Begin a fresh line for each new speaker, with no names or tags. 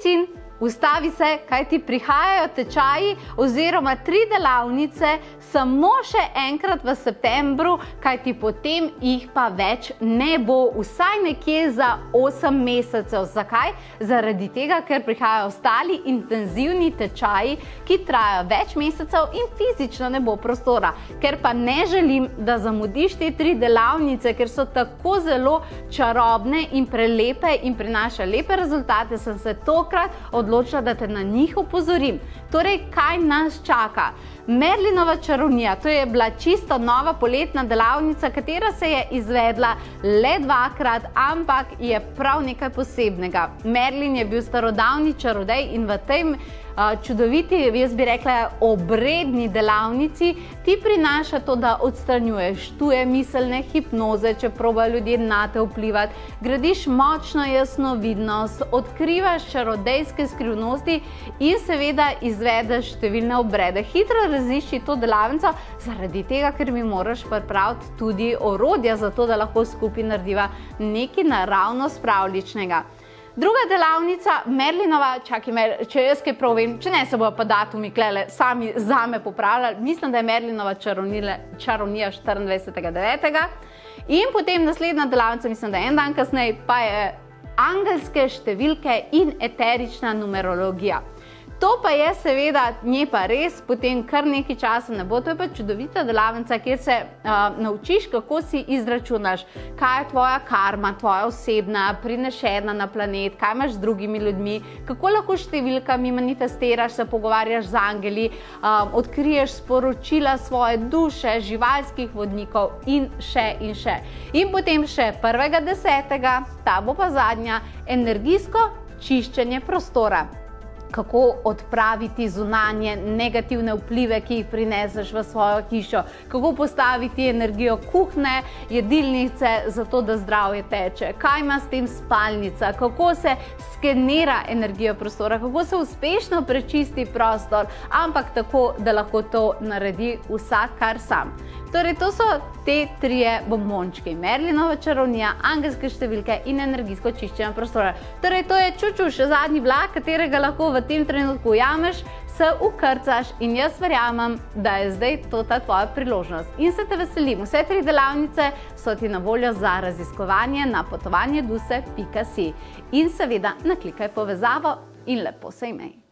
cin, ustavi se, kaj ti prihajajo tečaji oziroma 3 delavnice samo še enkrat v septembru, kaj ti potem jih pa več ne bo, vsaj nekje za 8 mesecev. Zakaj? Zaradi tega, ker prihajajo ostali intenzivni tečaji, ki trajajo več mesecev in fizično ne bo prostora. Ker pa ne želim, da zamudiš te 3 delavnice, ker so tako zelo čarobne in prelepe in prinašajo lepe rezultate, sem se tokrat odločila, da te na njih opozorim. Torej, kaj nas čaka? Merlinova čarovnija, to je bila čisto nova poletna delavnica, katera se je izvedla le 2-krat, ampak je prav nekaj posebnega. Merlin je bil starodavni čarodej in v tem čudoviti, jaz bi rekla, obredni delavnici ti prinaša to, da odstranjuješ tuje miselne hipnoze, če probajo ljudje nate vplivati, gradiš močno jasnovidnost, odkrivaš čarodejske skrivnosti in seveda izvedeš številne obrede. Hitro razišči to delavnico, zaradi tega, ker mi moraš pripraviti tudi orodja za to, da lahko skupaj narediva nekaj naravno pravljičnega. Druga delavnica, Merlinova, če jaz kaj prav vem, če ne se bojo pa datumi klele sami zame popravljali, mislim, da je Merlinova čarovnija 24.9. In potem naslednja delavnica, mislim, da en dan kasneje, pa je angelske številke in eterična numerologija. To pa je seveda, nje pa res potem kar nekaj časa ne bo, to je pa čudovita delavnica, kjer se naučiš, kako si izračunaš, kaj je tvoja karma, tvoja osebna, prinešena na planet, kaj imaš z drugimi ljudmi, kako lahko številkami manifestiraš, se pogovarjaš z angeli, odkriješ sporočila svoje duše, živalskih vodnikov in še in še. In potem še 1.10., ta bo pa zadnja, energijsko čiščenje prostora. Kako odpraviti zunanje negativne vplive, ki jih prineseš v svojo hišo, kako postaviti energijo kuhne, jedilnice, zato da zdravje teče, kaj ima s tem spalnica, kako se skenira energijo prostora, kako se uspešno prečisti prostor, ampak tako, da lahko to naredi vsak kar sam. Torej, to so te 3 bombončki, Merlinova čarovnija, angelske številke in energijsko čiščenje prostora. Torej, to je čučuš, zadnji vlak, katerega lahko v tem trenutku ujameš, se ukrcaš in jaz verjamem, da je zdaj to ta tvoja priložnost. In se te veselim, vse 3 delavnice so ti na voljo za raziskovanje na potovanjeduse.si in seveda naklikaj povezavo in lepo se imej.